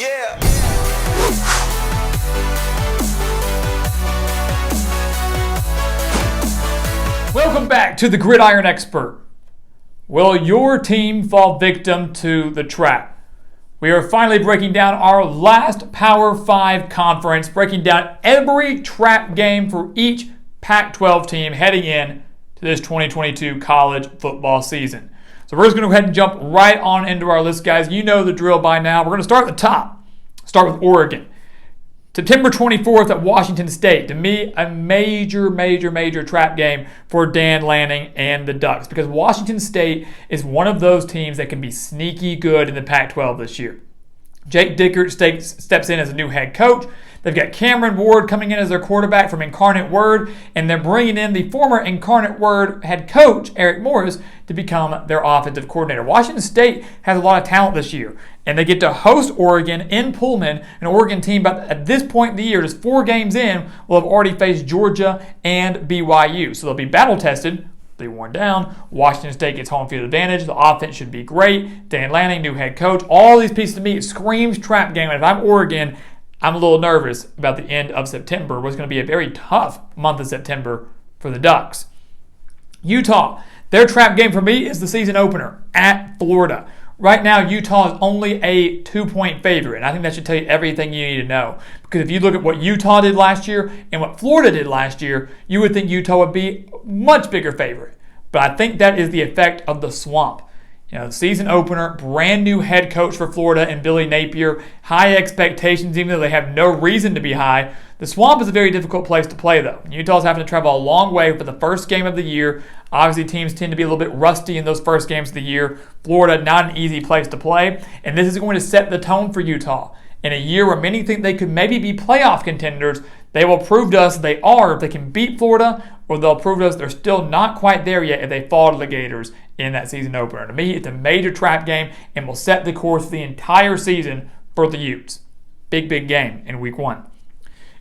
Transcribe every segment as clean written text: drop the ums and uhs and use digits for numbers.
Yeah. Welcome back to the Gridiron Expert. Will your team fall victim to the trap? We are finally breaking down our last Power 5 conference, breaking down every trap game for each Pac-12 team heading in to this 2022 college football season. So we're just going to go ahead and jump right on into our list, guys. You know the drill by now. We're going to start at the top. Start with Oregon. September 24th at Washington State. To me, a major trap game for Dan Lanning and the Ducks, because Washington State is one of those teams that can be sneaky good in the Pac-12 this year. Jake Dickert steps in as a new head coach. They've got Cameron Ward coming in as their quarterback from Incarnate Word, and they're bringing in the former Incarnate Word head coach, Eric Morris, to become their offensive coordinator. Washington State has a lot of talent this year, and they get to host Oregon in Pullman, an Oregon team, but at this point in the year, just 4 games in, will have already faced Georgia and BYU. So they'll be battle-tested. They worn down. Washington State gets home field advantage. The offense should be great. Dan Lanning, new head coach. All these pieces to me, it screams trap game. And if I'm Oregon, I'm a little nervous about the end of September. What's going to be a very tough month of September for the Ducks. Utah, their trap game for me is the season opener at Florida. Right now, Utah is only a 2-point favorite, and I think that should tell you everything you need to know. Because if you look at what Utah did last year and what Florida did last year, you would think Utah would be a much bigger favorite. But I think that is the effect of the swamp. You know, season opener, brand new head coach for Florida and Billy Napier, high expectations even though they have no reason to be high. The swamp is a very difficult place to play though. Utah's having to travel a long way for the first game of the year. Obviously teams tend to be a little bit rusty in those first games of the year. Florida, not an easy place to play, and this is going to set the tone for Utah. In a year where many think they could maybe be playoff contenders, they will prove to us they are if they can beat Florida, or they'll prove to us they're still not quite there yet if they fall to the Gators in that season opener. To me, it's a major trap game and will set the course for the entire season for the Utes. Big game in week 1.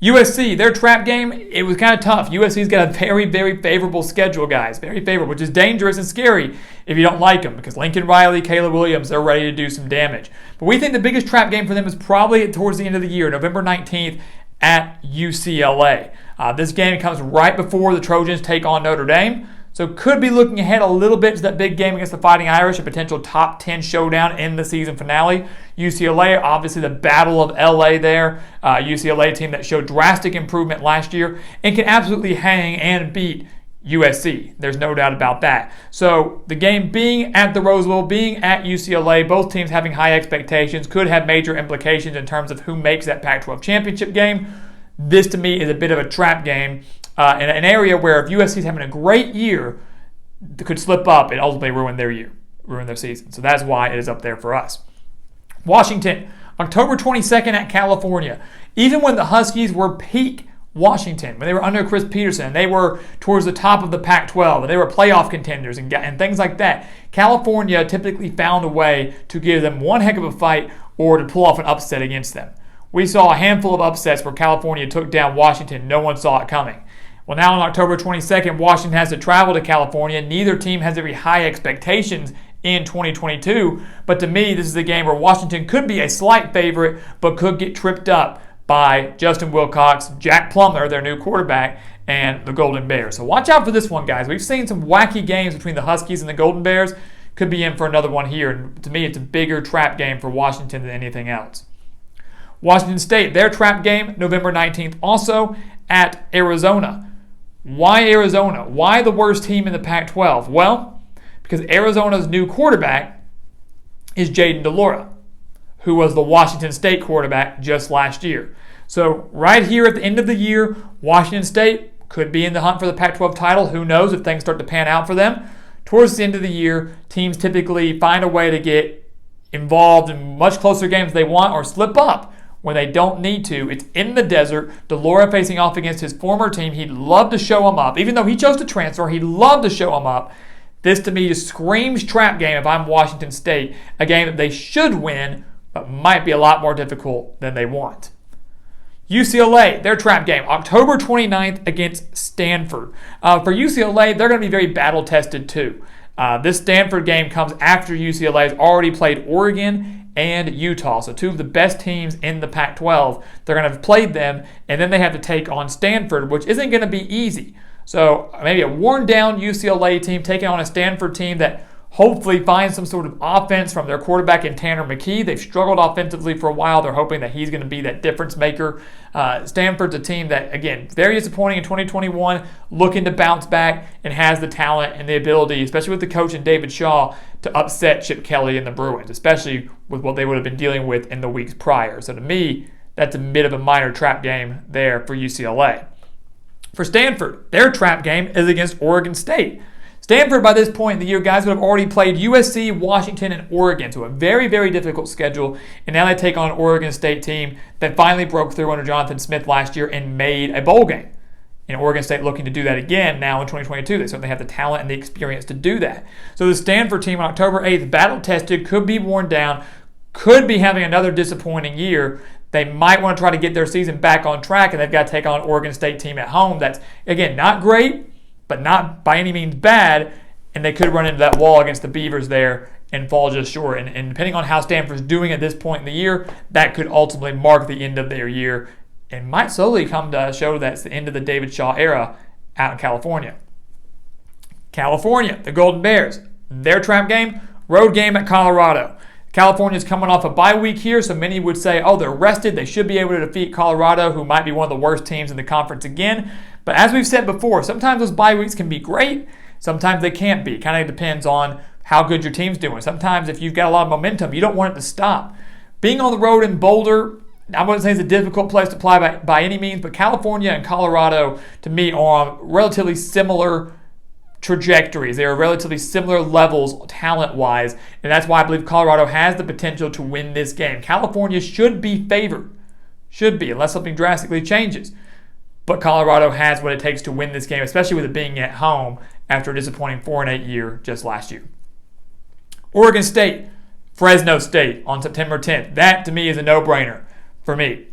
USC, their trap game, it was kind of tough. USC's got a very favorable schedule, guys. Very favorable, which is dangerous and scary if you don't like them, because Lincoln Riley, Caleb Williams, they're ready to do some damage. But we think the biggest trap game for them is probably towards the end of the year, November 19th at UCLA. This game comes right before the Trojans take on Notre Dame. So could be looking ahead a little bit to that big game against the Fighting Irish, a potential top 10 showdown in the season finale. UCLA, obviously the Battle of LA there. UCLA team that showed drastic improvement last year and can absolutely hang and beat USC. There's no doubt about that. So the game being at the Rose Bowl, being at UCLA, both teams having high expectations, could have major implications in terms of who makes that Pac-12 championship game. This to me is a bit of a trap game. In an area where if USC is having a great year, they could slip up and ultimately ruin their year, ruin their season. So that's why it is up there for us. Washington, October 22nd at California. Even when the Huskies were peak Washington, when they were under Chris Peterson, they were towards the top of the Pac-12, and they were playoff contenders and things like that. California typically found a way to give them one heck of a fight or to pull off an upset against them. We saw a handful of upsets where California took down Washington. No one saw it coming. Well, now on October 22nd, Washington has to travel to California. Neither team has very high expectations in 2022. But to me, this is a game where Washington could be a slight favorite, but could get tripped up by Justin Wilcox, Jack Plummer, their new quarterback, and the Golden Bears. So watch out for this one, guys. We've seen some wacky games between the Huskies and the Golden Bears. Could be in for another one here. And to me, it's a bigger trap game for Washington than anything else. Washington State, their trap game, November 19th, also at Arizona. Why Arizona? Why the worst team in the Pac-12? Well, because Arizona's new quarterback is Jaden DeLora, who was the Washington State quarterback just last year. So right here at the end of the year, Washington State could be in the hunt for the Pac-12 title. Who knows if things start to pan out for them. Towards the end of the year, teams typically find a way to get involved in much closer games they want or slip up when they don't need to. It's in the desert. DeLora facing off against his former team. He'd love to show him up. Even though he chose to transfer, he'd love to show him up. This to me just screams trap game if I'm Washington State. A game that they should win, but might be a lot more difficult than they want. UCLA, their trap game, October 29th against Stanford. For UCLA, they're going to be very battle-tested too. This Stanford game comes after UCLA has already played Oregon and Utah. So two of the best teams in the Pac-12. They're going to have played them, and then they have to take on Stanford, which isn't going to be easy. So maybe a worn-down UCLA team taking on a Stanford team that hopefully finds some sort of offense from their quarterback in Tanner McKee. They've struggled offensively for a while. They're hoping that he's going to be that difference maker. Stanford's a team that, again, very disappointing in 2021, looking to bounce back and has the talent and the ability, especially with the coach and David Shaw, to upset Chip Kelly and the Bruins, especially with what they would have been dealing with in the weeks prior. So to me, that's a bit of a minor trap game there for UCLA. For Stanford, their trap game is against Oregon State. Stanford, by this point in the year, guys, would have already played USC, Washington, and Oregon, so a very, very difficult schedule. And now they take on an Oregon State team that finally broke through under Jonathan Smith last year and made a bowl game. And Oregon State looking to do that again now in 2022. They certainly have the talent and the experience to do that. So the Stanford team on October 8th, battle-tested, could be worn down, could be having another disappointing year. They might want to try to get their season back on track, and they've got to take on an Oregon State team at home that's, again, not great, but not by any means bad, and they could run into that wall against the Beavers there and fall just short. And depending on how Stanford's doing at this point in the year, that could ultimately mark the end of their year and might slowly come to show that it's the end of the David Shaw era out in California. California, the Golden Bears, their trap game, road game at Colorado. California's coming off a bye week here, so many would say, oh, they're rested. They should be able to defeat Colorado, who might be one of the worst teams in the conference again. But as we've said before, sometimes those bye weeks can be great. Sometimes they can't be. It kind of depends on how good your team's doing. Sometimes if you've got a lot of momentum, you don't want it to stop. Being on the road in Boulder, I wouldn't say it's a difficult place to play by any means, but California and Colorado, to me, are on relatively similar trajectories. They are relatively similar levels talent-wise, and that's why I believe Colorado has the potential to win this game. California should be favored. Should be, unless something drastically changes. But Colorado has what it takes to win this game, especially with it being at home after a disappointing 4-8 year just last year. Oregon State, Fresno State on September 10th. That, to me, is a no-brainer for me.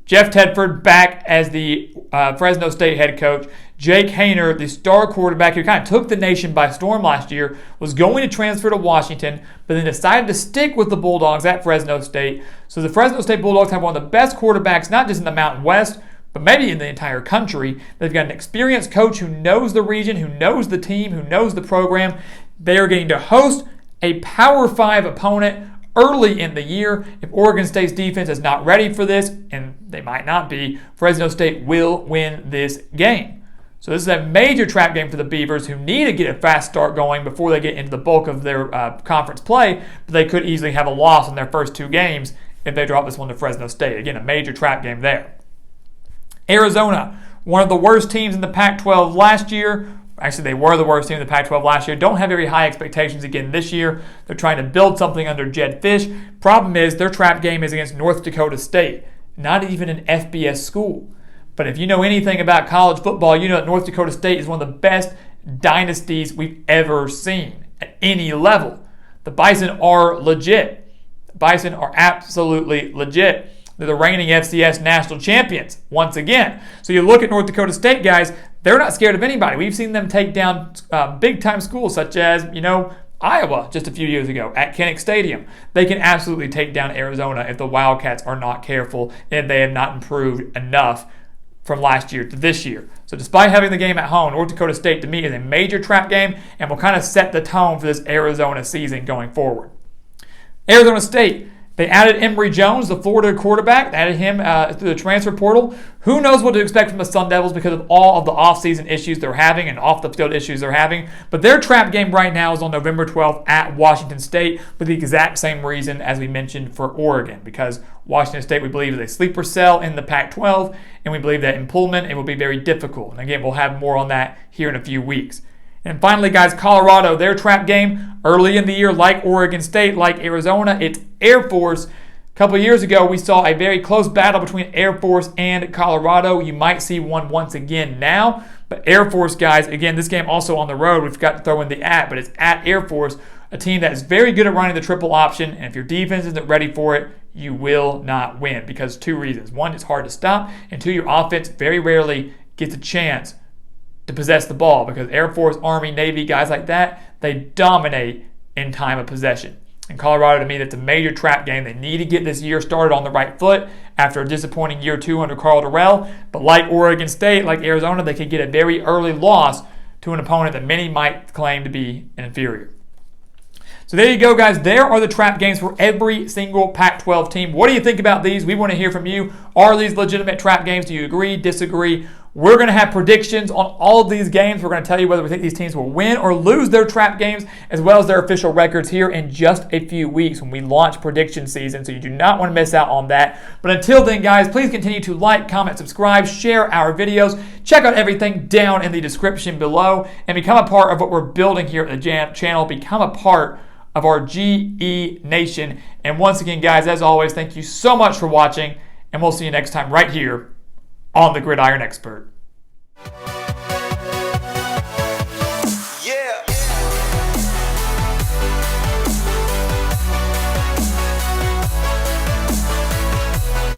Jeff Tedford back as the Fresno State head coach. Jake Haener, the star quarterback who kind of took the nation by storm last year, was going to transfer to Washington, but then decided to stick with the Bulldogs at Fresno State. So the Fresno State Bulldogs have one of the best quarterbacks, not just in the Mountain West, but maybe in the entire country. They've got an experienced coach who knows the region, who knows the team, who knows the program. They are getting to host a Power 5 opponent early in the year. If Oregon State's defense is not ready for this, and they might not be, Fresno State will win this game. So this is a major trap game for the Beavers, who need to get a fast start going before they get into the bulk of their conference play, but they could easily have a loss in their first two games if they drop this one to Fresno State. Again, a major trap game there. Arizona, one of the worst teams in the Pac-12 last year. Actually, they were the worst team in the Pac-12 last year. Don't have very high expectations again this year. They're trying to build something under Jed Fish. Problem is, their trap game is against North Dakota State, not even an FBS school. But if you know anything about college football, you know that North Dakota State is one of the best dynasties we've ever seen at any level. The Bison are legit. The Bison are absolutely legit. They're the reigning FCS national champions once again. So you look at North Dakota State, guys, they're not scared of anybody. We've seen them take down big-time schools such as, Iowa just a few years ago at Kinnick Stadium. They can absolutely take down Arizona if the Wildcats are not careful and they have not improved enough from last year to this year. So despite having the game at home, North Dakota State to me is a major trap game and will kind of set the tone for this Arizona season going forward. Arizona State, they added Emory Jones, the Florida quarterback. They added him through the transfer portal. Who knows what to expect from the Sun Devils because of all of the offseason issues they're having and off-the-field issues they're having. But their trap game right now is on November 12th at Washington State for the exact same reason as we mentioned for Oregon, because Washington State, we believe, is a sleeper cell in the Pac-12, and we believe that in Pullman it will be very difficult. And again, we'll have more on that here in a few weeks. And finally, guys, Colorado, their trap game early in the year, like Oregon State, like Arizona, it's Air Force. A couple of years ago, we saw a very close battle between Air Force and Colorado. You might see one once again now. But Air Force, guys, again, this game also on the road. We've got to throw in the at, but it's at Air Force, a team that is very good at running the triple option. And if your defense isn't ready for it, you will not win because two reasons. One, it's hard to stop. And two, your offense very rarely gets a chance to possess the ball because Air Force, Army, Navy, guys like that, they dominate in time of possession. And Colorado, to me, that's a major trap game. They need to get this year started on the right foot after a disappointing year 2 under Carl Durrell. But like Oregon State, like Arizona, they could get a very early loss to an opponent that many might claim to be an inferior. So there you go, guys. There are the trap games for every single Pac-12 team. What do you think about these? We want to hear from you. Are these legitimate trap games? Do you agree, disagree? We're going to have predictions on all of these games. We're going to tell you whether we think these teams will win or lose their trap games, as well as their official records here in just a few weeks when we launch prediction season. So you do not want to miss out on that. But until then, guys, please continue to like, comment, subscribe, share our videos. Check out everything down in the description below and become a part of what we're building here at the channel. Become a part of our GE Nation. And once again, guys, as always, thank you so much for watching, and we'll see you next time right here on The Gridiron Expert.